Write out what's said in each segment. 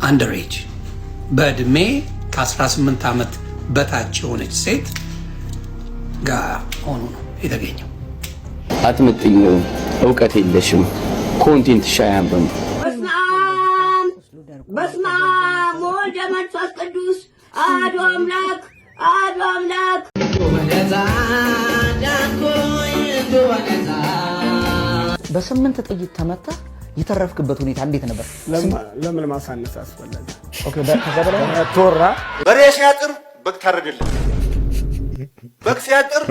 አንደሬጅ በእድሜ ከ18 ዓመት በታች የሆነች ሴት ጋር ሆኖ ነው የተገኘው። አትመጥኝ፣ እውቀት የለሽም፣ ኮንቴንት ሻያምበም በስመአብ ወወልድ ወመንፈስ ቅዱስ አሐዱ አምላክ በስምንት ጥይት ተመታ የተረፍክበት ሁኔታ እንዴት ነበር? ለምን ማሳነስ አስፈለገ? ኦኬ በተበለ ቶራ በሬ ሲያጥር በግ ታረደለት፣ በግ ሲያጥር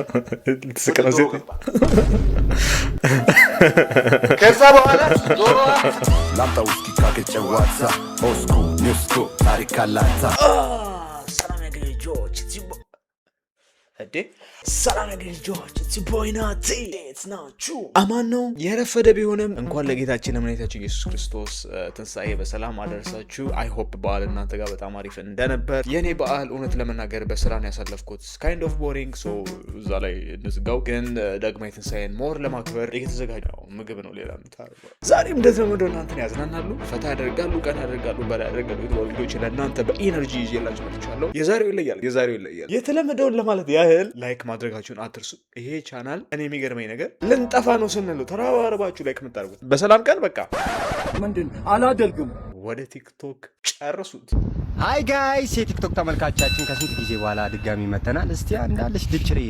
ተስከነዘ ከዛ በኋላ ዶሮ ላምጣ ውስኪ ካከጨዋታ ኦስኩ ኒውስኩ ታሪክ አላታ ሰላም ያገኝ ጆርጅ እዴ ሰላም ያገኝ ጆርጅ ቦይናቲ ኢትስ ናት ትሩ አማን ነው። የረፈደ ቢሆንም እንኳን ለጌታችን ለመድኃኒታችን ኢየሱስ ክርስቶስ ትንሣኤ በሰላም አደረሳችሁ። አይ ሆፕ በዓል እናንተ ጋር በጣም አሪፍ እንደነበር። የኔ በዓል እውነት ለመናገር በስራን ያሳለፍኩት ካይንድ ኦፍ ቦሪንግ ሶ እዛ ላይ እንዝጋው። ግን ዳግማዊ ትንሣኤን ሞር ለማክበር እየተዘጋጀው ምግብ ነው ሌላ ምታረጋው። ዛሬም እንደተለመደው እናንተን ያዝናናሉ፣ ፈታ ያደርጋሉ፣ ቀን ያደርጋሉ፣ በላ ያደርጋሉ። ቪዲዮዎች ለእናንተ በኢነርጂ ይዤላችሁ መጥቻለሁ። የዛሬው ይለያል። የተለመደውን ለማለት ያህል ላይክ ማድረጋችሁን አትርሱ። ይሄ ቻናል እኔ የሚገርመኝ ነገር ልንጠፋ ነው ስንሉ ተራባረባችሁ ላይክ የምታደርጉት በሰላም ቀን በቃ ምንድን አላደርግም ወደ ቲክቶክ ጨርሱት። ሃይ ጋይስ የቲክቶክ ተመልካቾቻችን ከስንት ጊዜ በኋላ ድጋሚ መተናል። እስቲ አንዳለሽ ድችሪ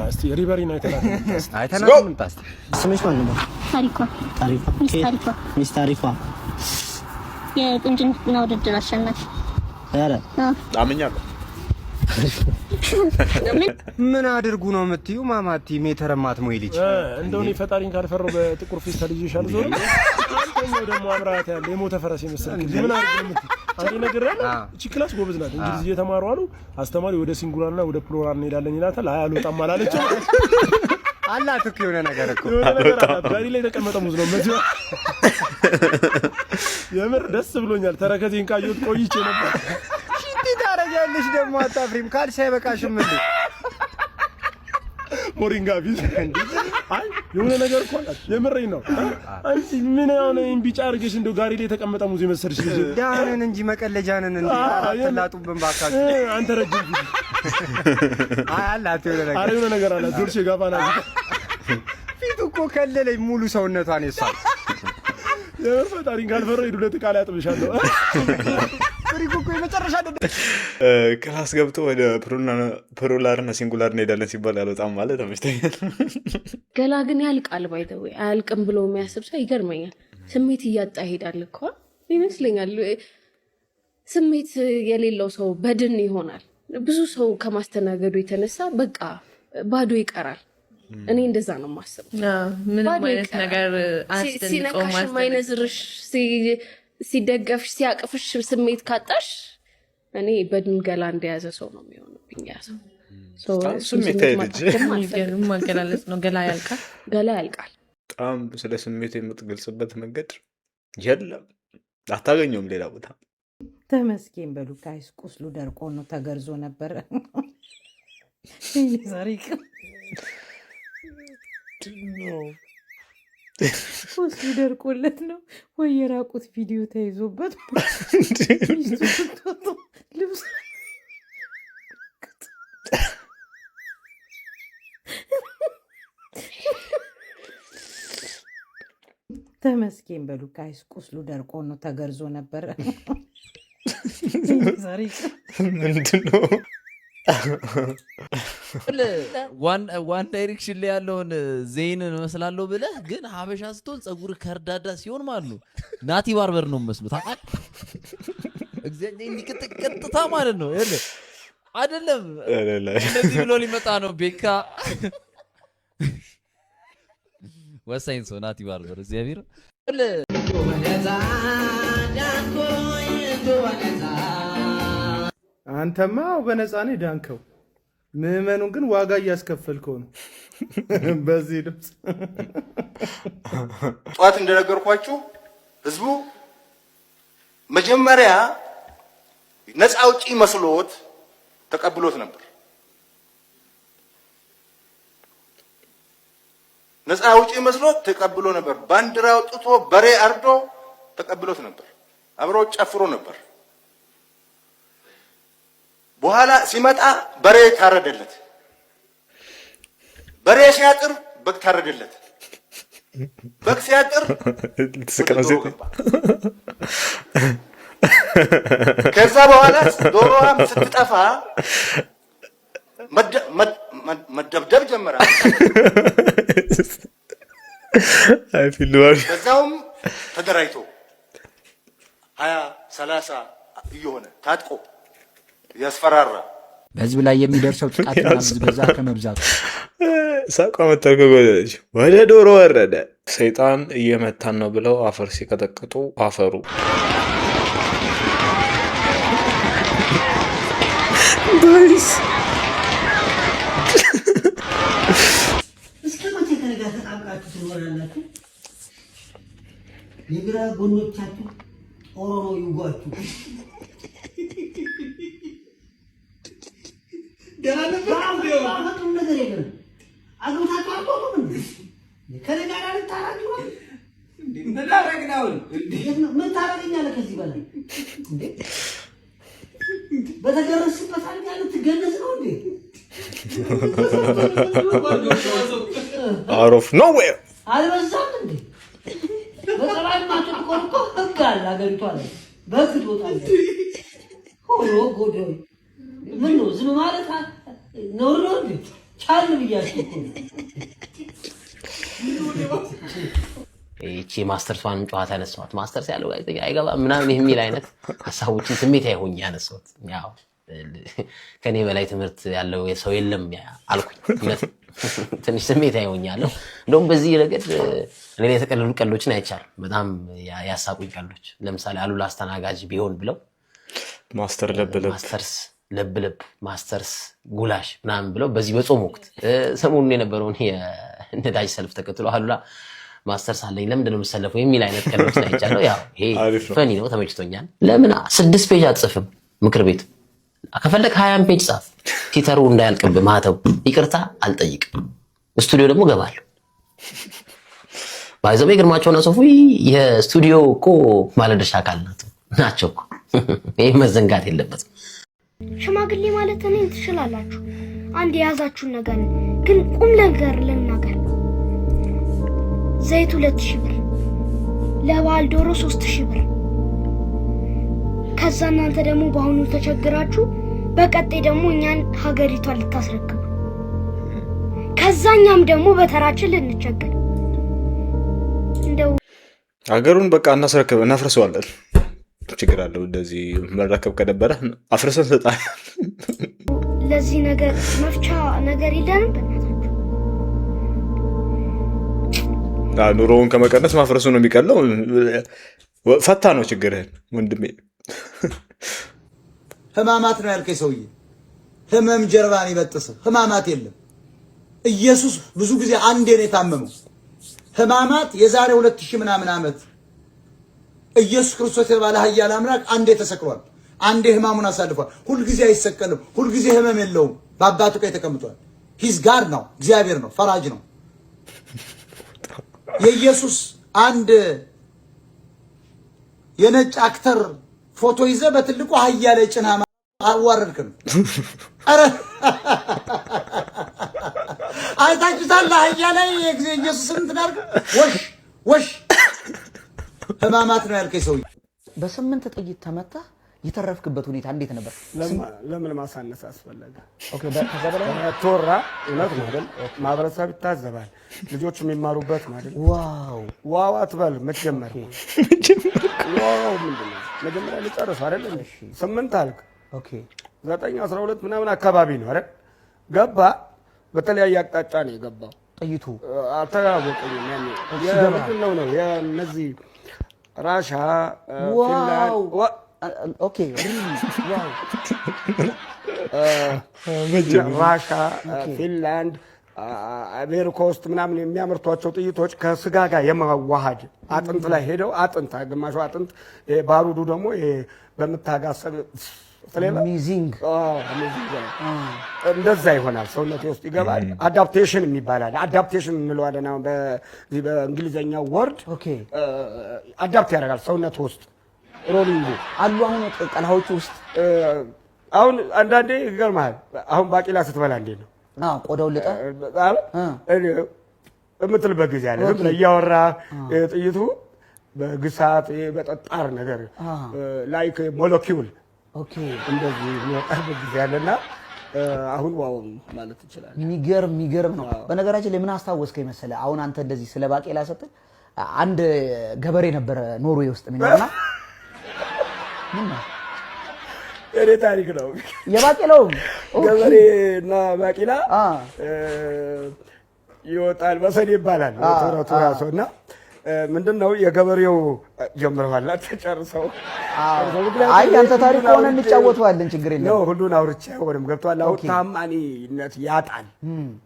እስቲ ሪቨሪ ነው አይተናል። ምን ታስተ ስምሽ ማን ነው? ሚስ ታሪኳ የቁንጅና ውድድር አሸናፊ። ኧረ አምኛለሁ። ምን አድርጉ ነው የምትዩ? ማማቲ ሜተረማት ሞይ ልጅ እንደውኔ ፈጣሪን ካልፈረው በጥቁር ፊት ተልጅሻል ዞር አንተኛው ደግሞ አብራራት ያለ የሞተ ፈረስ ይመስላል። ምን አድርጉ ነው አንዴ ነገር ያለ እቺ ክላስ ጎበዝ ናት። እንግሊዝ እየተማሩ አሉ። አስተማሪ ወደ ሲንጉላርና ወደ ፕሉራል እንሄዳለን ይላታል። አይ አልወጣም አላለች። አላት እኮ የሆነ ነገር እኮ ጋሪ ላይ ተቀመጠ ሙዝ ነው መዝያ የምር ደስ ብሎኛል። ተረከዜን ካየሁት ቆይቼ ነበር። ታረጋለሽ ደግሞ አታፍሪም? ካልሽ አይበቃሽም እንዴ? ሞሪንጋ ቢዝ አይ የሆነ ነገር እኮ አላት። የምሬን ነው። አንቺ ምን ሆነ ቢጫ አርገሽ እንደው ጋሪ ላይ ተቀመጠ ሙዝ ይመስልሽ ልጅ ዳንን እንጂ መቀለጃንን እንዴ አትላጡብን ባካችሁ። አንተ ረጅም አይ አላት የሆነ ነገር አላት። ዶርሼ ጋባና ፊቱ እኮ ከለለኝ ሙሉ ሰውነቷን ይሳል። የምር ፈጣሪን ካልፈረው ሄዱለት ቃል ያጥብሻለሁ። ፍሪኩ የመጨረሻ ክላስ ገብቶ ወደ ፕሉራል እና ሲንጉላር እንሄዳለን ሲባል ያልወጣም ማለት ተመችቶኛል። ገላ ግን ያልቃል ባይተው አያልቅም ብሎ የሚያስብ ሰው ይገርመኛል። ስሜት እያጣ ይሄዳል እኮ ይመስለኛል። ስሜት የሌለው ሰው በድን ይሆናል። ብዙ ሰው ከማስተናገዱ የተነሳ በቃ ባዶ ይቀራል። እኔ እንደዛ ነው የማስበው። ምንም አይነት ነገር ሲነካሽ ማይነዝርሽ ሲደገፍሽ ሲያቅፍሽ ስሜት ካጣሽ እኔ በድን ገላ እንደያዘ ሰው ነው የሚሆንብኝ። ያሰው ስሜት አይደጅ ማገላለጽ ነው። ገላ ያልቃል። በጣም ስለ ስሜት የምትገልጽበት መንገድ የለም፣ አታገኘውም ሌላ ቦታ። ተመስገን በሉ ጋይስ። ቁስሉ ደርቆ ነው ተገርዞ ነበር። ዛሬ ቁስሉ ደርቆለት ነው ወይ የራቁት ቪዲዮ ተይዞበት ልብስ ተመስገን በሉ ጋይስ። ቁስሉ ደርቆ ነው ተገርዞ ነበር። ዛሬ ምንድነው ዋን ዳይሬክሽን ላይ ያለውን ዜይንን መስላለሁ ብለህ ግን ሀበሻ ስትሆን ጸጉር ከርዳዳ ሲሆን ማለት ነው ናቲ ባርበር ነው መስሎ ታውቃለህ። እግዚአብሔር እንዲቀጥታ ማለት ነው አይደለም። እንደዚህ ብሎ ሊመጣ ነው ቤካ ወሳኝ ሰው ናቲ ባርበር እግዚአብሔር አንተማ በነፃ ነው ዳንከው። ምዕመኑን ግን ዋጋ እያስከፈልከው ነው በዚህ ድምፅ። ጧት እንደነገርኳችሁ ህዝቡ መጀመሪያ ነፃ አውጪ መስሎት ተቀብሎት ነበር። ነፃ አውጪ መስሎት ተቀብሎ ነበር። ባንዲራ አውጥቶ በሬ አርዶ ተቀብሎት ነበር። አብሮ ጨፍሮ ነበር። በኋላ ሲመጣ በሬ ታረደለት። በሬ ሲያጥር በግ ታረደለት። በግ ሲያጥር ከዛ በኋላ ዶሮዋም ስትጠፋ መደብደብ ጀመረ። በዛውም ተደራጅቶ 20-30 እየሆነ ታጥቆ ያስፈራራ በህዝብ ላይ የሚደርሰው ጥቃትና ብዝበዛ ከመብዛቱ ሳቋ መተርጎጎች ወደ ዶሮ ወረደ። ሰይጣን እየመታን ነው ብለው አፈር ሲቀጠቅጡ አፈሩ ባይስ እስከ መቼ ከነጋ ተጣብቃችሁ ትኖራላችሁ? የግራ ጎኖቻችሁ ኦሮሞ ይጓችሁ ነገር የለም። አግብታችሁ አልቆቁም ከነጋ ጋር ታራጁ ምን ታረግናው? ምን ታረገኛለህ ከዚህ በላይ እንዴ? በተገረስበት አልጋ ልትገነዝ ነው እንዴ? አሮፍ ነው ወይ አልበዛም እንዴ? በጸባይ ማጥቆር እኮ ህግ አለ አገሪቷ ላይ በህግ ትወጣለህ። ሆኖ ጎዶይ ምን ነው ዝም ማለት ነው ነው እንዴ? ቻል ብያችሁ እኮ እቺ ማስተርሷን ጨዋታ ያነሳሁት ማስተርስ ያለው ጋዜጠኛ አይገባም ምናምን የሚል አይነት ሐሳቦችን ስሜት አይሆኝ ያነሳሁት። ያው ከኔ በላይ ትምህርት ያለው ሰው የለም አልኩኝ። ትንሽ ስሜት አይሆኛለሁ። እንደውም በዚህ ረገድ እኔ የተቀለሉ ቀልዶችን አይቻልም። በጣም ያሳቁኝ ቀልዶች ለምሳሌ አሉላ አስተናጋጅ ቢሆን ብለው ማስተር ለብለብ ማስተርስ ለብለብ ማስተርስ ጉላሽ ምናምን ብለው በዚህ በጾም ወቅት ሰሞኑን የነበረውን የነዳጅ ሰልፍ ተከትሎ አሉላ ማስተርስ አለኝ ለምንድን ነው የምሰለፈው የሚል አይነት ቀልዶች አይቻለሁ። ያው ይሄ ፈኒ ነው፣ ተመችቶኛል። ለምን 6 ፔጅ አትጽፍም? ምክር ቤት ከፈለክ 20 ፔጅ ጻፍ። ቲተሩ እንዳያልቅብ ማተው ይቅርታ አልጠይቅም። ስቱዲዮ ደግሞ ገባለሁ። ባይዘው ግርማቸውና ሶፉ የስቱዲዮ እኮ ባለድርሻ አካል ናቸው እኮ። ይሄ መዘንጋት የለበትም። ሽማግሌ ማለት እኔን ትችላላችሁ። አንድ የያዛችሁን ነገር ግን ቁም ነገር ልናገር። ዘይት 2000 ብር፣ ለበዓል ዶሮ 3000 ብር። ከዛ እናንተ ደግሞ በአሁኑ ተቸግራችሁ በቀጣይ ደግሞ እኛን ሀገሪቷን ልታስረክቡ፣ ከዛኛም ደግሞ በተራችን ልንቸገር። እንደው ሀገሩን በቃ እናፍርሰዋለን። ችግር አለው እንደዚህ መረከብ ከነበረ አፍርሰን ሰጣል። ለዚህ ነገር መፍቻ ነገር የለንም። ኑሮውን ከመቀነስ ማፍረሱ ነው የሚቀለው። ፈታ ነው ችግርህን ወንድሜ። ህማማት ነው ያልከኝ ሰውዬ፣ ህመም ጀርባን ይበጥስ። ህማማት የለም። ኢየሱስ ብዙ ጊዜ አንዴ ነው የታመመው። ህማማት የዛሬ 2000 ምናምን ዓመት ኢየሱስ ክርስቶስ የተባለ ኃያል አምላክ አንዴ ተሰቅሏል። አንዴ ህማሙን አሳልፏል። ሁልጊዜ አይሰቀልም። ሁልጊዜ ህመም የለውም። በአባቱ ቀኝ ተቀምጧል። ሂዝ ጋር ነው፣ እግዚአብሔር ነው፣ ፈራጅ ነው። የኢየሱስ አንድ የነጭ አክተር ፎቶ ይዘ በትልቁ አህያ ላይ ጭና አዋረድክም። አረ አይታችሁታል? አህያ ላይ ኢየሱስን ትናርክ ወሽ ህማማት ነው ያልከኝ ሰውዬ። በ8 ጥይት ተመታ የተረፍክበት ሁኔታ እንዴት ነበር? ለምን ማሳነስ አስፈለገ? ኦኬ ከዛ በላይ ቶራ እውነት ነው አይደል? ማህበረሰብ ይታዘባል። ልጆች የሚማሩበት ነው አይደል? ዋው አትበል። መጀመሪያ ዋው ምንድነው? መጀመሪያ ልጨርስ አይደል? 8 አልክ። ኦኬ 9 12 ምናምን አካባቢ ነው አይደል? ገባ። በተለያየ አቅጣጫ ነው የገባው ጥይቱ። አልተዋወቀኝም ያኔ የምንድነው ነው የነዚህ ራሻ ፊንላንድ ኦኬ ዋው ራሻ ፊንላንድ አሜሪካ ውስጥ ምናምን የሚያመርቷቸው ጥይቶች ከስጋ ጋር የማዋሃድ አጥንት ላይ ሄደው አጥንት ግማሹ አጥንት ባሩዱ ደግሞ በመታጋሰብ አሜዚንግ እንደዛ ይሆናል። ሰውነቴ ውስጥ ይገባል። አዳፕቴሽን የሚባላል። አዳፕቴሽን እንለዋለን አሁን በእንግሊዘኛው ወርድ። ኦኬ አዳፕት ያደርጋል ሰውነት ውስጥ ሮሊንግ አሉ። አሁን ቀላዎቹ ውስጥ አሁን አንዳንዴ ይገርምሃል። አሁን ባቂላ ስትበላ እንዴት ነው? ቆዳው ልጣ የምትልበት ጊዜ አለ። ዝም ብለህ እያወራህ ጥይቱ በግሳት በጠጣር ነገር ላይክ ሞለኪውል እንደዚህ የሚወጣበት ጊዜ አለና አሁን ዋው ማለት ይችላል። የሚገርም ነው። በነገራችን ላይ ምን አስታወስከኝ መሰለህ? አሁን አንተ እንደዚህ ስለ ባቄላ ስትል አንድ ገበሬ ነበረ ኖርዌይ ውስጥ የሚኖርና ምን ነው የኔ ታሪክ ነው። የባቄላው ገበሬና ባቄላ ይወጣል መሰል ይባላል። ቶራ ሰውና ምንድነው የገበሬው ጀምረዋል ተጨርሰው አይ አንተ ታሪክ ሆነ እንጫወተዋለን ችግር የለም ነው ሁሉን አውርቼ ወደም ገብቷል። አሁን ታማኒነት ያጣል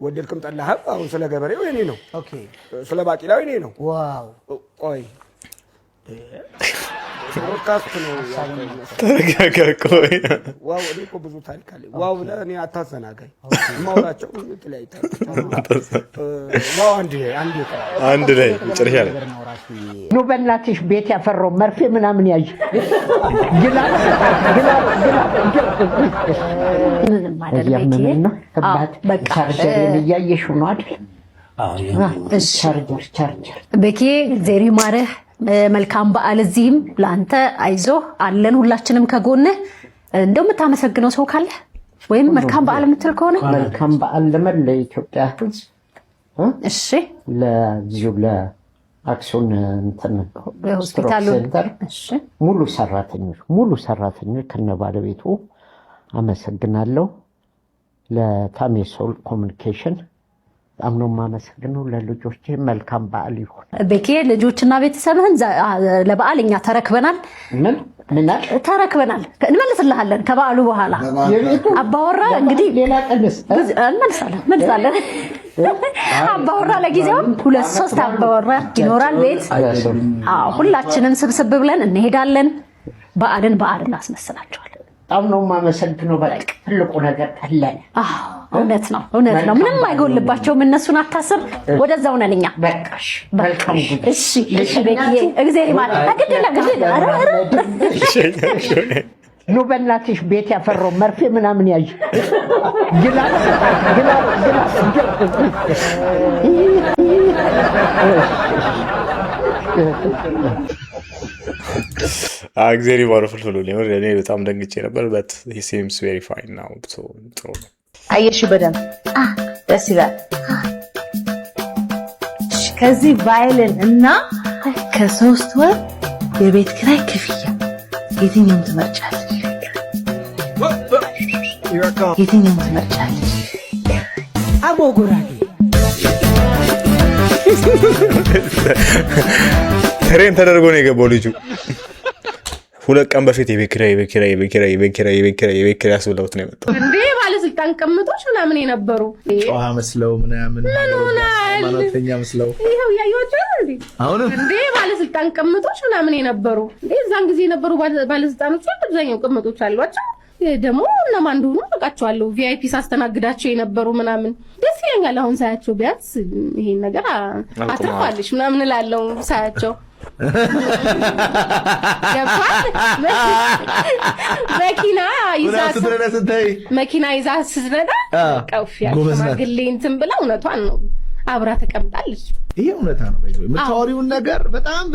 ወደልክም ጠላህም አሁን ስለ ገበሬው የኔ ነው። ኦኬ ስለ ባቂላው የኔ ነው። ዋው ቆይ ፖድካስት ነው ተረጋጋ ቆይ ዋው እኔ እኮ ብዙ ታሪክ አለ። ዋው ለእኔ አታዘናጋኝ ማውራቸው የተለያየ ታሪክ ዋው አንድ ላይ መጨረሻ ላይ ኑ በእናትሽ ቤት ያፈራው መርፌ ምናምን ያዥ ግላ በቃ ቻርጀር እያየሽው ነው አይደል? ቻርጀር በቂ ዜሪ ማረህ መልካም በዓል። እዚህም ለአንተ አይዞህ አለን ሁላችንም ከጎንህ። እንደው የምታመሰግነው ሰው ካለ ወይም መልካም በዓል የምትል ከሆነ መልካም በዓል ለመላ ኢትዮጵያ ሕዝብ። እሺ ለዚሁ ለአክሱን እንትን ሆስፒታሉ እሺ ሙሉ ሰራተኞች ከነ ባለቤቱ አመሰግናለሁ። ለታሜሶል ኮሙኒኬሽን አምኖ ማመሰግነው። ለልጆቼ መልካም በዓል ይሁን። በቂ ልጆችና ቤተሰብህን ለበዓል እኛ ተረክበናል። ምን ተረክበናል እንመልስልሃለን ከበዓሉ በኋላ። አባወራ እንግዲህ ሌላ ቀንስ እንመልሳለን። አባወራ ለጊዜው 2-3 አባወራ ይኖራል ቤት። ሁላችንም ስብስብ ብለን እንሄዳለን። በዓልን እናስመስላቸዋለን። አምኖ ማመሰግነው። በቃ ትልቁ ነገር አለን። እውነት ነው። ምንም አይጎልባቸውም። እነሱን አታስብ። ወደዛው ነን እኛ። በቃሽ መልካም ጉድ። እሺ በቂዬ እግዚአብሔር ይማርክ። ኑ በእናትሽ ቤት ያፈራው መርፌ ምናምን ያዥ ግላ እግዚአብሔር ይባርክል ፍሉ ነው። እኔ በጣም ደንግጬ ነበር but he seems very fine now so ጥሩ ነው። አየሽ በደንብ ደስ ይላል። ከዚህ ቫይልን እና ከ3 ወር የቤት ኪራይ ክፍያ የትኛውን ትመርጫለሽ? አቦጉራጌ ትሬን ተደርጎ ነው የገባው ልጁ። 2 ቀን በፊት የቤት ኪራይ አስብለውት ነው የመጣው። እንዴ ባለስልጣን ቅምጦች ምናምን የነበሩ ጨዋ መስለው ምናምን ማለተኛ መስለው ይሄው ያዩዋቸው እንዴ አሁን እንዴ ባለስልጣን ቅምጦች ምናምን የነበሩ እንዴ እዛን ጊዜ የነበሩ ባለስልጣኖች አብዛኛው ቅምጦች አሏቸው። ደግሞ እነማን እንደሆኑ አውቃቸዋለሁ። ቪአይፒ ሳስተናግዳቸው የነበሩ ምናምን ደስ ይለኛል። አሁን ሳያቸው ቢያንስ ይሄን ነገር አትርፋለሽ ምናምን እላለሁ ሳያቸው። መኪና ይዛ ስትነዳ ቀውፊያ ማግሌ እንትን ብላ እውነቷን ነው አብራ ተቀምጣለች። ይሄ እውነታ ነው። የምታወሪውን ነገር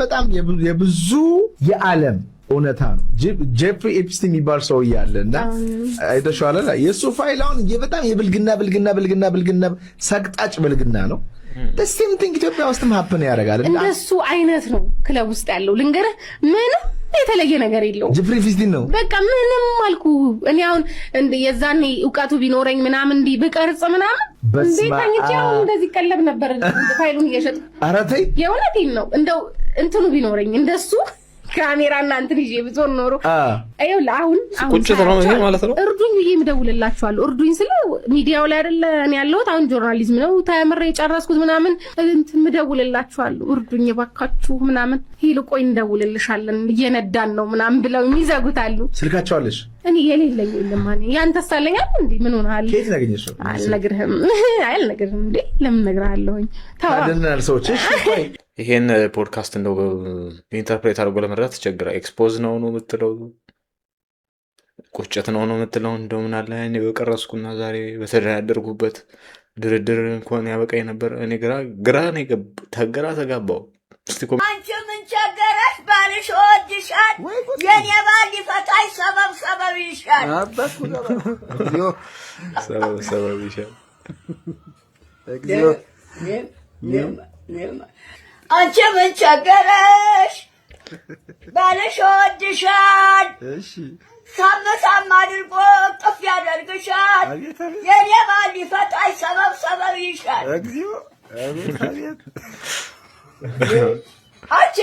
በጣም የብዙ የዓለም እውነታ ነው። ጄፍሪ ኤፕስቲን የሚባል ሰው ያለና አይተሽዋል። የሱ ፋይል አሁን በጣም የብልግና ሰቅጣጭ ብልግና ነው። ደስም ቲንክ ኢትዮጵያ ውስጥም ሀፕን ያደርጋል። እንደሱ አይነት ነው ክለብ ውስጥ ያለው። ልንገርህ ምንም የተለየ ነገር የለው። ጄፍሪ ኤፕስቲን ነው በቃ ምንም አልኩ። እኔ አሁን የዛኔ እውቀቱ ቢኖረኝ ምናምን እንዲህ ብቀርጽ ምናምን እንዴታኛው እንደዚህ ቀለብ ነበር ፋይሉን እየሸጥ። ኧረ ተይ የእውነቴን ነው። እንደው እንትኑ ቢኖረኝ እንደሱ ካሜራና እንትን ይዤ ብዞር ኖሮ አይውላ አሁን ቁጭት ነው ይሄ ማለት ነው። እርዱኝ ብዬ ምደውልላችኋለሁ። እርዱኝ ስለ ሚዲያው ላይ አይደለ እኔ ያለሁት አሁን ጆርናሊዝም ነው ተምሬ የጨረስኩት ምናምን እንትን ምደውልላችኋለሁ። እርዱኝ ባካችሁ ምናምን ሂል ቆይ እንደውልልሻለን እየነዳን ነው ምናምን ብለው የሚዘጉታሉ። ስልካቸው አለሽ? እኔ የሌለኝ የለም ማለት ያንተስ አለኝ አይደል እንዴ? ምን ሆነሃል? ከየት ያገኘሽው? አልነግርህም እንዴ ለምን ነግርሃለሁኝ? ታደናል ሰዎች። እሺ ቆይ ይሄን ፖድካስት እንደው ኢንተርፕሬት አድርጎ ለመረዳት ተቸግራ ኤክስፖዝ ነው የምትለው ቁጭት ነው የምትለው እንደው ምን አለ እኔ በቀረስኩና ዛሬ በተደራደርኩበት ድርድር እንኳን ያበቃኝ ነበር። እኔ ግራ ነው ተጋባው። አንቺ ምን ቸገረሽ? ባልሽ ወድሻል። የኔ ባል ሊፈታሽ ሰበብ ይሻል። ሰበብ ይሻል። አንቺ ምን ቸገረሽ? ባልሽ ወድሻል። ሳም አድርጎ ጥፍ ያደርግሻል። የኔ ባል ሊፈታሽ ሰበብ ይሻል። አንቺ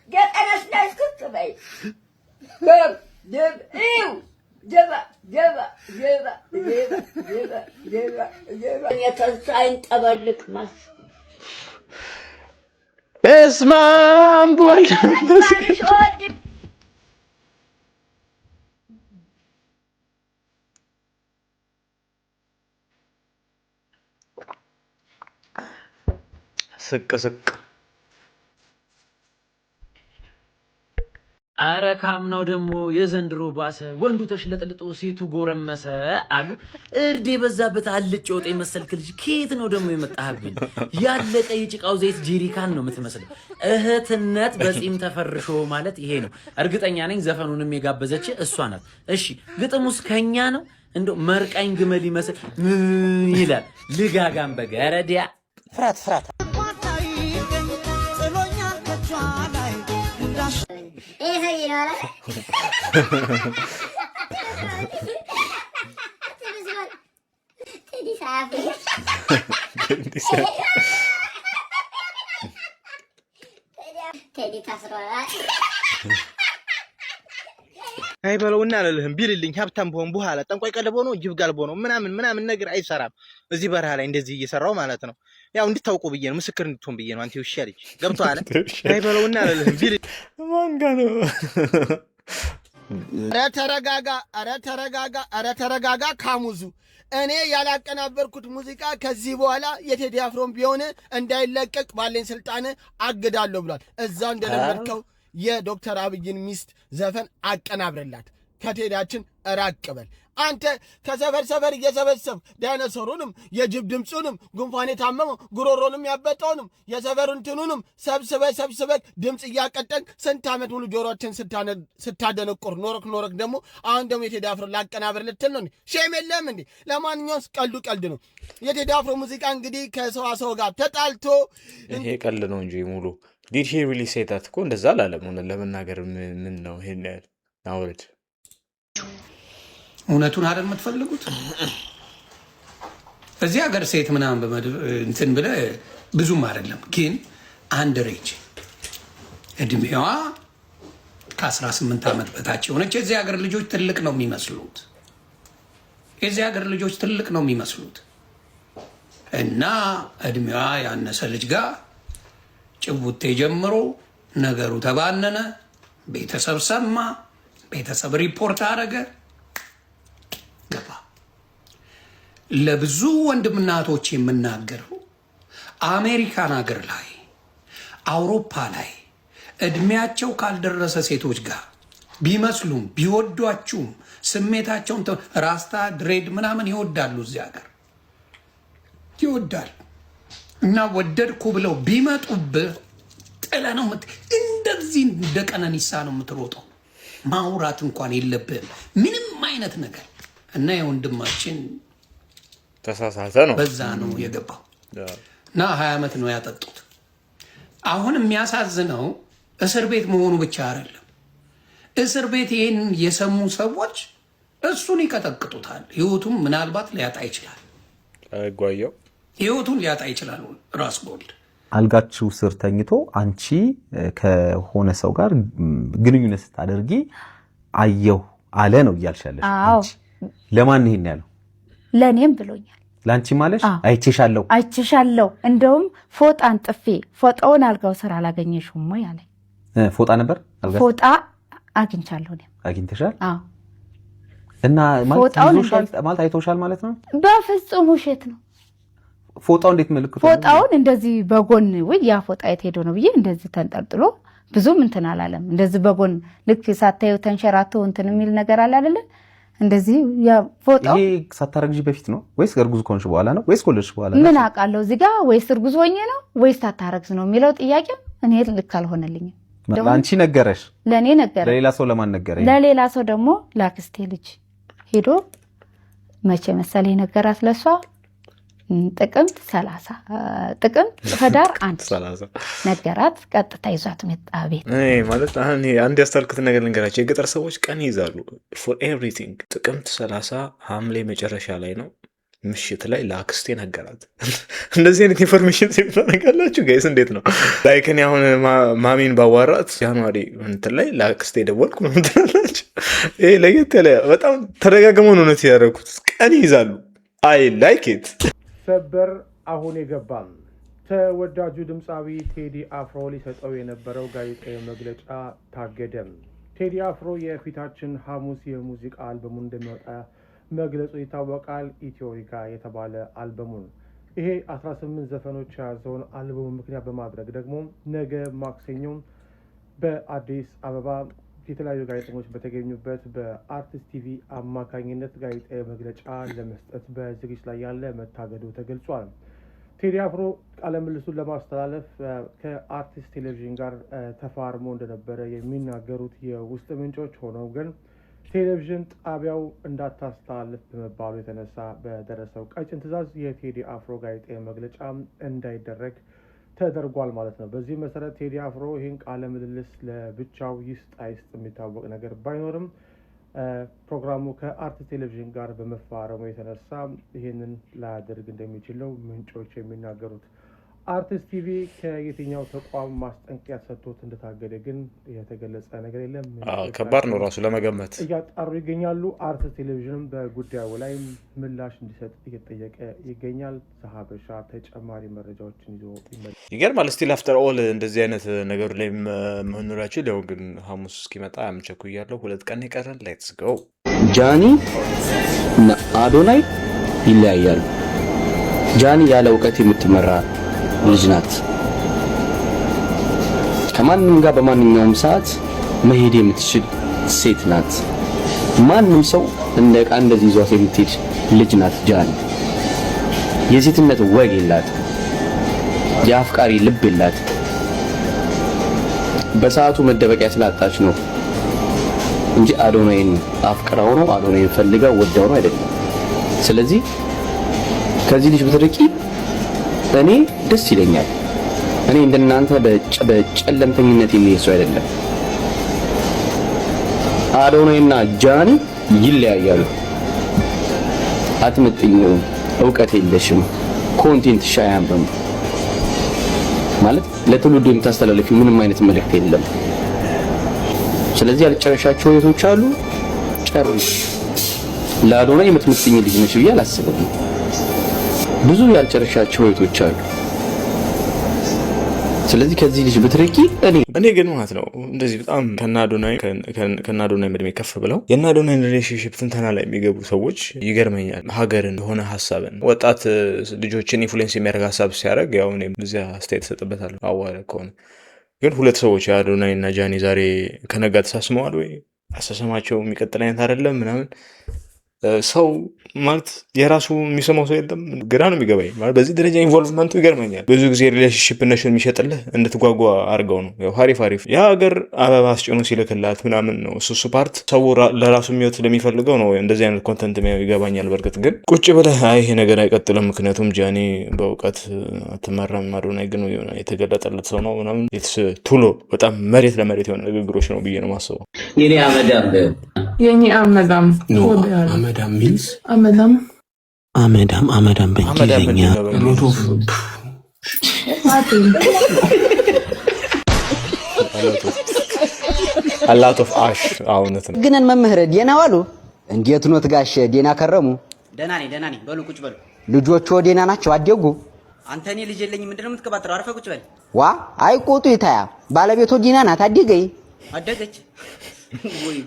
ገጠነሽ ነሽ ክትበይ የተንሳይን ጠበልቅ ማስ እስማም ቦል ስቅ አረ ካምናው ደግሞ የዘንድሮ ባሰ። ወንዱ ተሽለጥልጦ ሴቱ ጎረመሰ አሉ። እርድ የበዛበት አልጭ ወጥ የመሰልክ ልጅ ከየት ነው ደግሞ የመጣህብኝ? ያለቀ የጭቃው ዘይት ጄሪካን ነው የምትመስለው። እህትነት በጺም ተፈርሾ ማለት ይሄ ነው። እርግጠኛ ነኝ ዘፈኑንም የጋበዘች እሷ ናት። እሺ ግጥሙስ ከኛ ነው? እንደው መርቃኝ ግመል ይመስል ይላል ልጋጋም በገረዲያ ፍራት አይ በለውና አለልህም ቢልልኝ ሀብታም በሆን በኋላ ጠንቋይ ቀለቦ ነው ጅብ ጋልቦ ነው ምናምን ነገር አይሰራም። እዚህ በረሃ ላይ እንደዚህ እየሰራው ማለት ነው። ያው እንድታውቁ ብዬ ነው፣ ምስክር እንድትሆን ብዬ ነው። አንተ ይሻልሽ ገብቶሃል? አይ በለውና አለልህም ቢል ማንጋ ነው። ኧረ ተረጋጋ ካሙዙ። እኔ ያላቀናበርኩት ሙዚቃ ከዚህ በኋላ የቴዲ አፍሮም ቢሆን እንዳይለቀቅ ባለኝ ስልጣን አግዳለሁ ብሏል። እዛ እንደለመድከው የዶክተር አብይን ሚስት ዘፈን አቀናብርላት። ከቴዳችን ራቅ በል አንተ። ከሰፈር እየሰበሰብ ዳይኖሰሩንም የጅብ ድምፁንም ጉንፋን የታመመው ጉሮሮንም ያበጠውንም የሰፈሩን ትኑንም ሰብስበ ድምፅ እያቀጠን ስንት ዓመት ሙሉ ጆሮችን ስታደነቁር ኖረክ ደግሞ አሁን ደግሞ የቴዲ አፍሮ ላቀናብር ልትል ነው? ሼም የለም እንዴ? ለማንኛውም ቀልድ ነው። የቴዲ አፍሮ ሙዚቃ እንግዲህ ከሰው ጋር ተጣልቶ ይሄ ቀልድ ነው እንጂ ሙሉ ዲድ ሂ ሪሊ ሴይ ዳት እኮ እንደዛ አላለም። ለመናገር ምን ነው ይሄን አውርድ። እውነቱን አይደል የምትፈልጉት? እዚህ ሀገር ሴት ምናምን እንትን ብለህ ብዙም አይደለም፣ ግን አንድ ሬጅ እድሜዋ ከ18 ዓመት በታች የሆነች የዚህ ሀገር ልጆች ትልቅ ነው የሚመስሉት። እና እድሜዋ ያነሰ ልጅ ጋር ጭውቴ ጀምሮ ነገሩ ተባነነ። ቤተሰብ ሰማ፣ ቤተሰብ ሪፖርት አደረገ፣ ገባ። ለብዙ ወንድምናቶች የምናገረው አሜሪካን ሀገር ላይ አውሮፓ ላይ እድሜያቸው ካልደረሰ ሴቶች ጋር ቢመስሉም ቢወዷችሁም ስሜታቸውን ራስታ ድሬድ ምናምን ይወዳሉ። እዚህ ሀገር ይወዳሉ። እና ወደድኩ ብለው ቢመጡብህ ጥለህ ነው እንደዚህ እንደ ቀነኒሳ ነው የምትሮጠው። ማውራት እንኳን የለብህም ምንም አይነት ነገር። እና የወንድማችን ተሳሳተ ነው፣ በዛ ነው የገባው። እና 20 ዓመት ነው ያጠጡት። አሁን የሚያሳዝነው እስር ቤት መሆኑ ብቻ አይደለም። እስር ቤት ይህን የሰሙ ሰዎች እሱን ይቀጠቅጡታል። ህይወቱም ምናልባት ሊያጣ ይችላል። ጓየው ህይወቱን ሊያጣ ይችላል። ራስ ጎልድ አልጋችሁ ስር ተኝቶ አንቺ ከሆነ ሰው ጋር ግንኙነት ስታደርጊ አየሁ አለ ነው እያልሻለሽ። ለማን ይሄን ያለው? ለኔም ብሎኛል። ላንቺ ማለሽ? አይቼሻለሁ። እንደውም ፎጣ አንጥፌ ፎጣውን አልጋው ስር አላገኘሽውም ወይ አለኝ። ፎጣ ነበር አልጋ? ፎጣ አግኝቻለሁ። እኔም አግኝተሻል? አዎ። እና ማለት አይተውሻል ማለት ነው? በፍጹም ውሸት ነው። ፎጣው እንዴት ምልክቱ? ፎጣውን እንደዚህ በጎን ወይ ያ ፎጣ የት ሄዶ ነው ብዬ እንደዚህ ተንጠልጥሎ ብዙም እንትን አላለም። እንደዚህ በጎን ልክ ሳታዩ ተንሸራቶ እንትን የሚል ነገር አለ አይደለ? እንደዚህ ያ ፎጣው ይሄ ሳታረግጂ በፊት ነው ወይስ እርጉዝ ከሆንሽ በኋላ ነው ወይስ ከወለድሽ በኋላ ነው? ምን አውቃለሁ እዚህ ጋር ወይስ እርጉዝ ሆኜ ነው ወይስ ሳታረግዝ ነው የሚለው ጥያቄ እኔ ልክ አልሆነልኝም። ለአንቺ ነገረሽ? ለኔ ነገረ። ለሌላ ሰው ለማን ነገረኝ? ለሌላ ሰው ደግሞ ላክስቴ ልጅ ሄዶ መቼ መሰለኝ ነገራት ለሷ ጥቅምት ህዳር 1 ነገራት። ቀጥታ ይዟት መጣ ቤት። ማለት አንድ ያስታልኩት ነገር ልንገራቸው። የገጠር ሰዎች ቀን ይይዛሉ ፎር ኤቭሪቲንግ። ጥቅምት 30 ሐምሌ መጨረሻ ላይ ነው ምሽት ላይ ለአክስቴ ነገራት። እንደዚህ አይነት ኢንፎርሜሽን ሲምታነጋላችሁ ጋይስ እንዴት ነው? ላይክን አሁን ማሚን ባዋራት ጃንዋሪ እንትን ላይ ለአክስቴ ደወልኩ ነው ምትላላችሁ። ይሄ ለየት ያለ በጣም ተደጋግሞ ነው ነት ያደረኩት። ቀን ይይዛሉ። አይ ላይክ ኢት። ሰበር አሁን የገባም ተወዳጁ ድምፃዊ ቴዲ አፍሮ ሊሰጠው የነበረው ጋዜጣዊ መግለጫ ታገደም። ቴዲ አፍሮ የፊታችን ሐሙስ የሙዚቃ አልበሙን እንደሚወጣ መግለጹ ይታወቃል። ኢትዮሪካ የተባለ አልበሙን ይሄ 18 ዘፈኖች የያዘውን አልበሙ ምክንያት በማድረግ ደግሞ ነገ ማክሰኞ በአዲስ አበባ የተለያዩ ጋዜጠኞች በተገኙበት በአርቲስት ቲቪ አማካኝነት ጋዜጣዊ መግለጫ ለመስጠት በዝግጅት ላይ ያለ መታገዱ ተገልጿል። ቴዲ አፍሮ ቃለ ምልልሱን ለማስተላለፍ ከአርቲስት ቴሌቪዥን ጋር ተፋርሞ እንደነበረ የሚናገሩት የውስጥ ምንጮች ሆነው ግን ቴሌቪዥን ጣቢያው እንዳታስተላልፍ በመባሉ የተነሳ በደረሰው ቀጭን ትዕዛዝ የቴዲ አፍሮ ጋዜጣዊ መግለጫ እንዳይደረግ ተደርጓል ማለት ነው። በዚህ መሰረት ቴዲ አፍሮ ይህን ቃለ ምልልስ ለብቻው ይስጥ አይስጥ የሚታወቅ ነገር ባይኖርም ፕሮግራሙ ከአርቲስት ቴሌቪዥን ጋር በመፋረሙ የተነሳ ይህንን ላያደርግ እንደሚችል ነው ምንጮች የሚናገሩት። አርቲስት ቲቪ ከየትኛው ተቋም ማስጠንቀቂያ ሰጥቶት እንደታገደ ግን የተገለጸ ነገር የለም። ከባድ ነው ራሱ ለመገመት። እያጣሩ ይገኛሉ። አርቲስት ቴሌቪዥንም በጉዳዩ ላይ ምላሽ እንዲሰጥ እየጠየቀ ይገኛል። ሀበሻ ተጨማሪ መረጃዎችን ይዞ ይገርማል። ስቲል አፍተር ኦል እንደዚህ አይነት ነገር ላይ መኖራቸው ሊሆን ግን ሐሙስ እስኪመጣ ያምቸኩ እያለው 2 ቀን ይቀራል። ሌትስ ጎ። ጃኒ እና አዶናይ ይለያያሉ። ጃኒ ያለ እውቀት የምትመራ ልጅ ናት። ከማንም ጋር በማንኛውም ሰዓት መሄድ የምትችል ሴት ናት። ማንም ሰው እንደ ዕቃ እንደዚህ ይዟት የምትሄድ ልጅ ናት ጃኒ። የሴትነት ወግ የላት፣ የአፍቃሪ ልብ የላት። በሰዓቱ መደበቂያ ስላጣች ነው እንጂ አዶናይን አፍቅራው ነው አዶናይን ፈልጋው ወዳው ነው አይደለም። ስለዚህ ከዚህ ልጅ ብትርቂ እኔ ደስ ይለኛል። እኔ እንደናንተ በጨለምተኝነት የሚሄድ ሰው አይደለም። አዶናይና ጃኒ ይለያያሉ። አትመጥኝም፣ እውቀት የለሽም፣ ኮንቴንት ሻያምም ማለት ለትውልዱ የምታስተላልፊው ምንም አይነት መልእክት የለም። ስለዚህ ያልጨረሻቸው ህይወቶች አሉ፣ ጨርሽ። ለአዶናይ የምትመጥኝ ልጅ ነሽ ብዬ አላስብም። ብዙ ያልጨረሻቸው ህይወቶች አሉ። ስለዚህ ከዚህ ልጅ ብትርቂ እኔ ግን ማለት ነው እንደዚህ በጣም ከናዶናይ እድሜ ከፍ ብለው የናዶናይ ሪሌሽንሺፕ ትንተና ላይ የሚገቡ ሰዎች ይገርመኛል። ሀገርን የሆነ ሀሳብን ወጣት ልጆችን ኢንፍሉዌንስ የሚያደርግ ሀሳብ ሲያደርግ ያው እኔ እዚያ አስተያየት እሰጥበታለሁ። አዋረ ከሆነ ግን 2 ሰዎች አዶናይ እና ጃኒ ዛሬ ከነጋ ተሳስመዋል ወይ አሳሰማቸው የሚቀጥል አይነት አይደለም ምናምን ሰው ማለት የራሱ የሚሰማው ሰው የለም። ግራ ነው የሚገባኝ። ማለት በዚህ ደረጃ ኢንቮልቭመንቱ ይገርመኛል። ብዙ ጊዜ ሪሌሽንሺፕ ነሽን የሚሸጥልህ እንድትጓጓ አድርገው ነው። ያው ሀሪፍ የሀገር አበባ አስጭኖ ሲልክላት ምናምን ነው እሱ ፓርት ሰው ለራሱ የሚወት ለሚፈልገው ነው እንደዚህ አይነት ኮንተንት የሚያው ይገባኛል። በእርግጥ ግን ቁጭ ብለህ ይሄ ነገር አይቀጥልም፣ ምክንያቱም ጃኒ በእውቀት አትመራም፣ አዶናይ ግን የተገለጠለት ሰው ነው ምናምን ቱሎ በጣም መሬት ለመሬት የሆነ ንግግሮች ነው ብዬ ነው ማስበው። የኔ አመዳም አመዳም ሚንስ አመዳም በእንግሊዝኛ አላት ኦፍ አሽ አውነት ነው። ግን መምህር ዴና ዋሉ እንዴት ኖት ጋሽ? ዴና ከረሙ? ደህና ነኝ። በሉ ቁጭ በሉ። ልጆቹ ዴና ናቸው? አደጉ? አንተ እኔ ልጅ የለኝም ምንድነው የምትቀባጥረው? አርፈህ ቁጭ በል። ዋ አይቆጡ ይታያ ባለቤቱ ዴና ናት። አደገች ወይ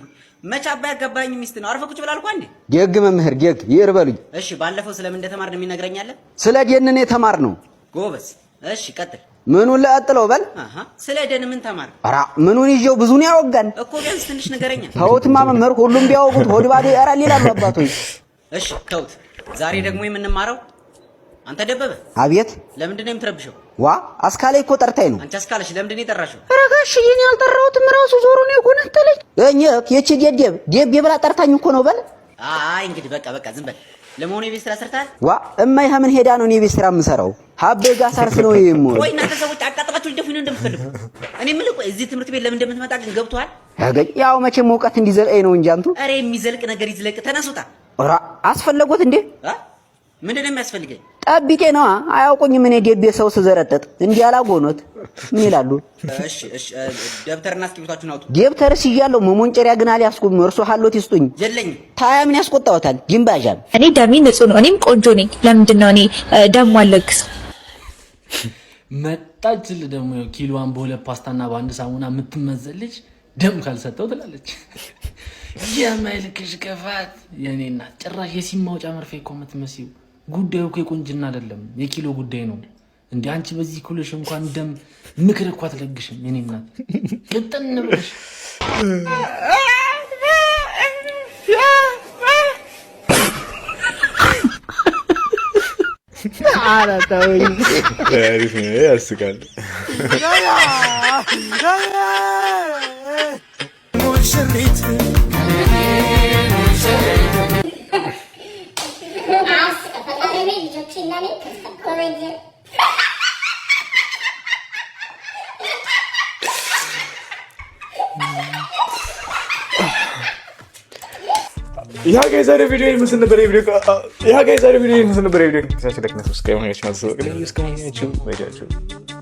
መቻ አባይ ያገባኝ ሚስት ነው። አርፈህ ቁጭ በል አልኳ እንዴ። ደግ መምህር ደግ ይርበሉኝ። እሺ ባለፈው ስለምን እንደተማርን የሚነግረኛል? ስለ ዴንን የተማርነው። ጎበዝ። እሺ ቀጥል። ምኑን ለአጥለው በል ስለ ደን ምን ተማር? ኧረ ምኑን ይዤው ብዙ ነው ያወጋን እኮ ቢያንስ ትንሽ ነገረኛ። ተውትማ መምህር ሁሉም ቢያወጉት ሆድ ባዶ ያራል ይላሉ አባቶች። እሺ ተውት። ዛሬ ደግሞ የምንማረው አንተ ደበበ። አቤት። ለምንድን ነው የምትረብሸው? ዋ አስካላይ እኮ ጠርታኝ ነው። አንቺ አስካለሽ ለምንድን ነው የጠራሽው? ኧረ ጋሽዬ እኔ አልጠራሁትም ራሱ ዞሮ ነው የጎነተለኝ። የቺ ደብ ብላ ጠርታኝ እኮ ነው በል። አይ እንግዲህ በቃ ዝም በል። ለመሆኑ የቤት ስራ ሰርተሃል? ዋ እማዬ ምን ሄዳ ነው የቤት ስራ የምሰራው? ሀቤ ጋር ሳርስ ነው የምሞል። ቆይ እናንተ ሰዎች አቃጥላችሁ ልደፉኝ ነው እንደምትፈልጉ? እኔ የምልህ ቆይ እዚህ ትምህርት ቤት ለምን እንደምትመጣ ግን ገብቶሃል? ያው መቼም እውቀት እንዲዘልቀኝ ነው እንጂ አንቱ። ኧረ የሚዘልቅ ነገር ይዝለቅ። ተነሱታ። ኧረ አስፈለጎት እንዴ? ምንድን ነው የሚያስፈልገኝ? ጠብቄ ነዋ። አያውቁኝም እኔ ደቤ ሰው ስዘረጠጥ እንዲህ አላጎኖት ምን ይላሉ? እሺ ደብተርና እስክሪብቷችሁን አውጡ። ደብተርስ ይዣለሁ መሞንጨሪያ ግን አልያዝኩም። እርሶ ሀሎት ይስጡኝ። የለኝም። ታያ ምን ያስቆጣዎታል? ጅምባዣን እኔ ደሜ ንጹህ ነው። እኔም ቆንጆ ነኝ። ለምንድን ነው እኔ ደም አለግሰው? መጣችል ደግሞ ኪሎዋን በሁለት ፓስታና በአንድ ሳሙና የምትመዘን ልጅ ደም ካልሰጠው ትላለች። የመልክሽ ክፋት የኔ እናት ጭራሽ የሲም ማውጫ መርፌ እኮ የምትመስይው። ጉዳዩ እኮ የቁንጅና አይደለም የኪሎ ጉዳይ ነው። እንደ አንቺ በዚህ ኩልሽ እንኳን ደም ምክር እኮ አትለግሽም የኔ እናት። ቅጥን ብለሽ ኧረ ተውኝ። አሪፍ ነው ያስቃል። ሙሽሪት यहाँ के सारे वीडियो मुझसे नंबर वीडियो का यहाँ के सारे वीडियो मुझसे नंबर वीडियो कैसे देखना सब्सक्राइब होना चाहिए इसका नहीं है जो